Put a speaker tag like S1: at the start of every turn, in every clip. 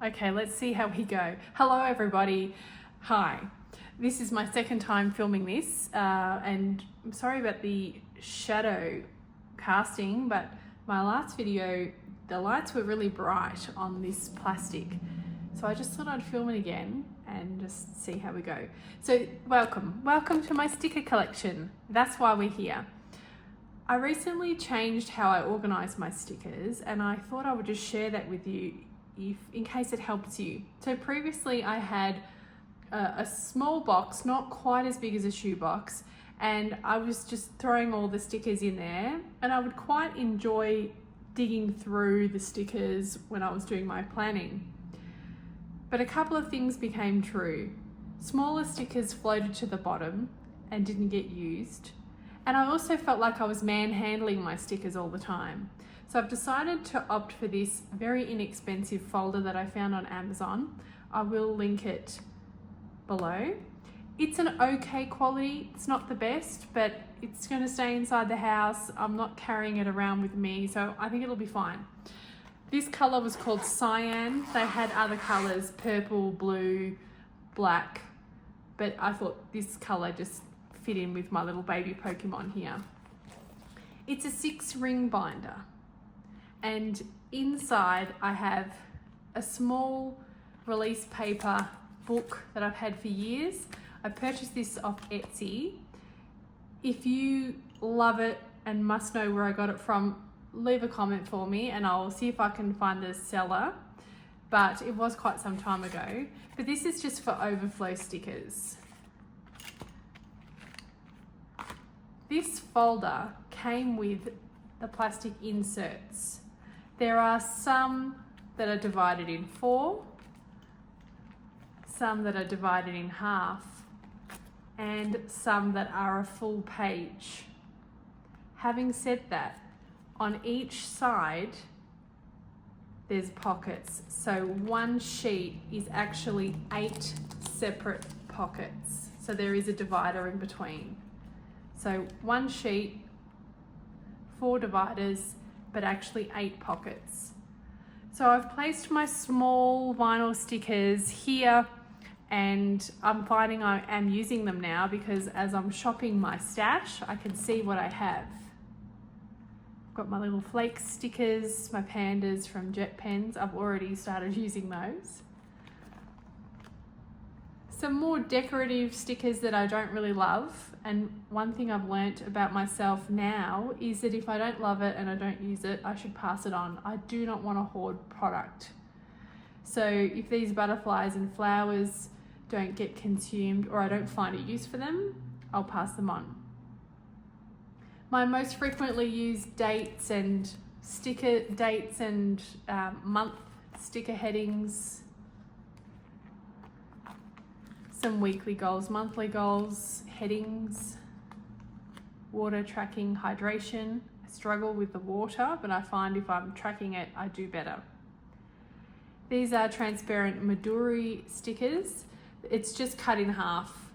S1: Okay, let's see how we go. Hello everybody. Hi. This is my second time filming this and I'm sorry about the shadow casting, but my last video, the lights were really bright on this plastic. So I just thought I'd film it again and just see how we go. So welcome to my sticker collection. That's why we're here. I recently changed how I organise my stickers and I thought I would just share that with you in case it helps you. So previously I had a small box, not quite as big as a shoebox, and I was just throwing all the stickers in there, and I would quite enjoy digging through the stickers when I was doing my planning. But a couple of things became true. Smaller stickers floated to the bottom and didn't get used. And I also felt like I was manhandling my stickers all the time. So I've decided to opt for this very inexpensive folder that I found on Amazon. I will link it below. It's an okay quality. It's not the best, but it's going to stay inside the house. I'm not carrying it around with me, so I think it'll be fine. This color was called Cyan. They had other colors, purple, blue, black, but I thought this color just fit in with my little baby Pokemon here. It's a 6-ring binder, and inside I have a small release paper book that I've had for years. I purchased this off Etsy. If you love it and must know where I got it from, leave a comment for me and I'll see if I can find the seller, but it was quite some time ago. But this is just for overflow stickers. This folder came with the plastic inserts. There are some that are divided in 4, some that are divided in half, and some that are a full page. Having said that, on each side there's pockets. So one sheet is actually 8 separate pockets. So there is a divider in between. So one sheet, 4 dividers, but actually 8 pockets. So I've placed my small vinyl stickers here, and I'm finding I am using them now because as I'm shopping my stash, I can see what I have. I've got my little flake stickers, my pandas from Jet Pens. I've already started using those. Some more decorative stickers that I don't really love, and one thing I've learnt about myself now is that if I don't love it and I don't use it, I should pass it on. I do not want to hoard product. So if these butterflies and flowers don't get consumed or I don't find a use for them, I'll pass them on. My most frequently used dates and month sticker headings, some weekly goals, monthly goals, headings, water tracking, hydration. I struggle with the water, but I find if I'm tracking it, I do better. These are transparent Midori stickers. It's just cut in half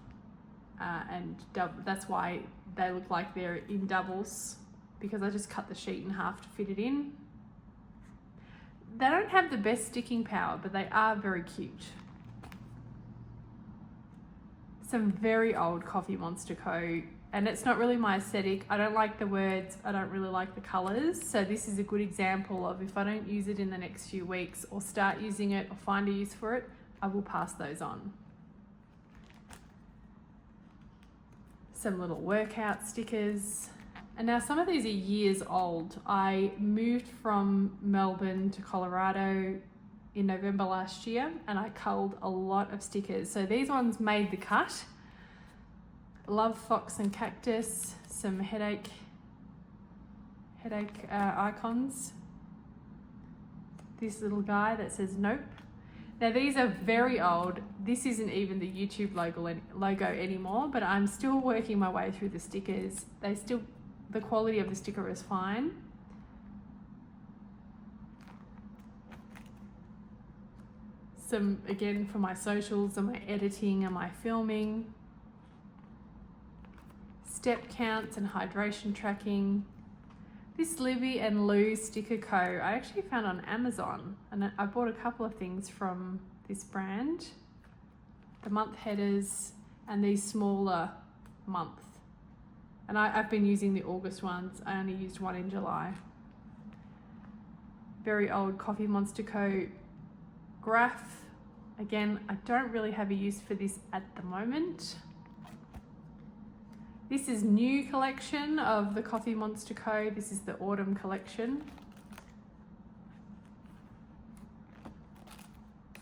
S1: and that's why they look like they're in doubles, because I just cut the sheet in half to fit it in. They don't have the best sticking power, but they are very cute. Some very old Coffee Monster Co. And it's not really my aesthetic. I don't like the words, I don't really like the colours. So this is a good example of if I don't use it in the next few weeks or start using it or find a use for it, I will pass those on. Some little workout stickers. And now some of these are years old. I moved from Melbourne to Colorado in November last year and I culled a lot of stickers. So these ones made the cut. Love Fox and Cactus, some headache icons. This little guy that says nope. Now these are very old. This isn't even the YouTube logo anymore, but I'm still working my way through the stickers. The quality of the sticker is fine. Some, again, for my socials and my editing and my filming. Step counts and hydration tracking. This Libby and Lou Sticker Co. I actually found on Amazon, and I bought a couple of things from this brand. The month headers and these smaller month. And I've been using the August ones. I only used one in July. Very old Coffee Monster Co. graph. Again, I don't really have a use for this at the moment. This is new collection of the Coffee Monster Co. This is the autumn collection.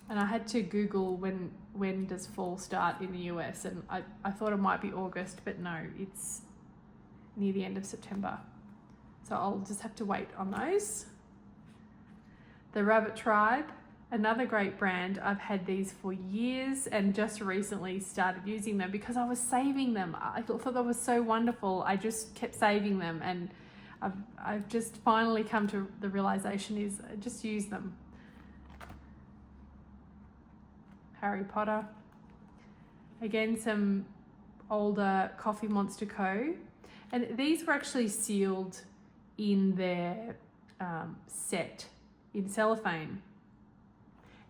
S1: And I had to Google when does fall start in the US, and I thought it might be August, but no, it's near the end of September. So I'll just have to wait on those. The Rabbit Tribe, another great brand. I've had these for years and just recently started using them because I was saving them. I thought that was so wonderful. I just kept saving them, and I've just finally come to the realization is just use them. Harry Potter. Again, some older Coffee Monster Co. And these were actually sealed in their set in cellophane.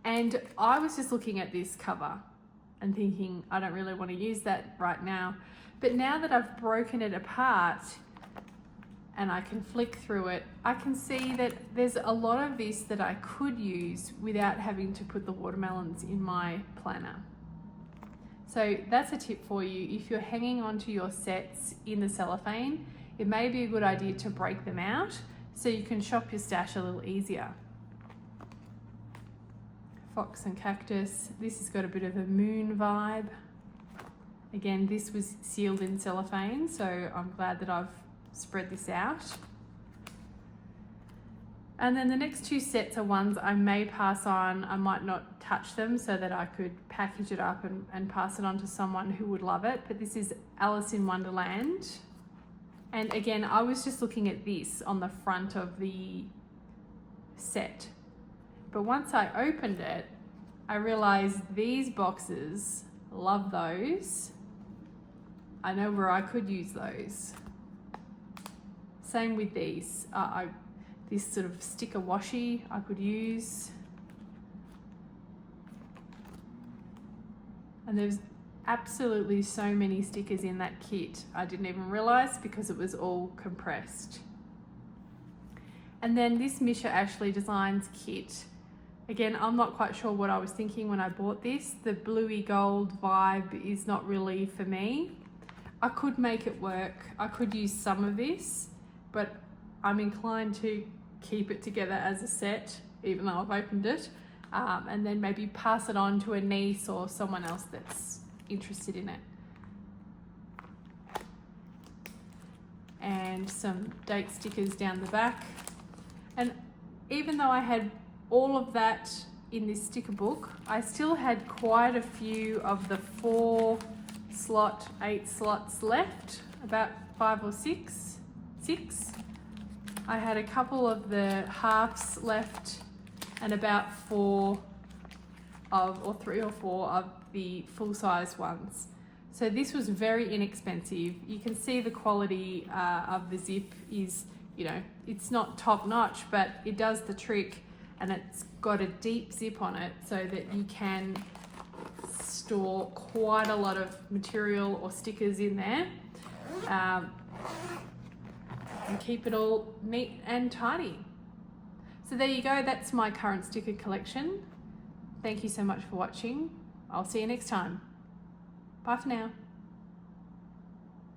S1: And I was just looking at this cover and thinking, I don't really want to use that right now. But now that I've broken it apart and I can flick through it, I can see that there's a lot of this that I could use without having to put the watermelons in my planner. So that's a tip for you. If you're hanging onto your sets in the cellophane, it may be a good idea to break them out so you can shop your stash a little easier. Fox and Cactus. This has got a bit of a moon vibe. Again, this was sealed in cellophane, so I'm glad that I've spread this out. And then the next two sets are ones I may pass on. I might not touch them so that I could package it up and pass it on to someone who would love it. But this is Alice in Wonderland. And again, I was just looking at this on the front of the set. But once I opened it, I realized these boxes, love those. I know where I could use those. Same with these. This sort of sticker washi I could use. And there's absolutely so many stickers in that kit. I didn't even realize because it was all compressed. And then this Misha Ashley Designs kit. Again, I'm not quite sure what I was thinking when I bought this. The bluey gold vibe is not really for me. I could make it work. I could use some of this, but I'm inclined to keep it together as a set, even though I've opened it, and then maybe pass it on to a niece or someone else that's interested in it. And some date stickers down the back. And even though I had all of that in this sticker book, I still had quite a few of the 8 slots left, about 5 or 6. I had a couple of the halves left and about 3 or 4 of the full-size ones. So this was very inexpensive. You can see the quality of the zip is, it's not top-notch, but it does the trick, and it's got a deep zip on it so that you can store quite a lot of material or stickers in there. And keep it all neat and tidy. So there you go, that's my current sticker collection. Thank you so much for watching. I'll see you next time. Bye for now.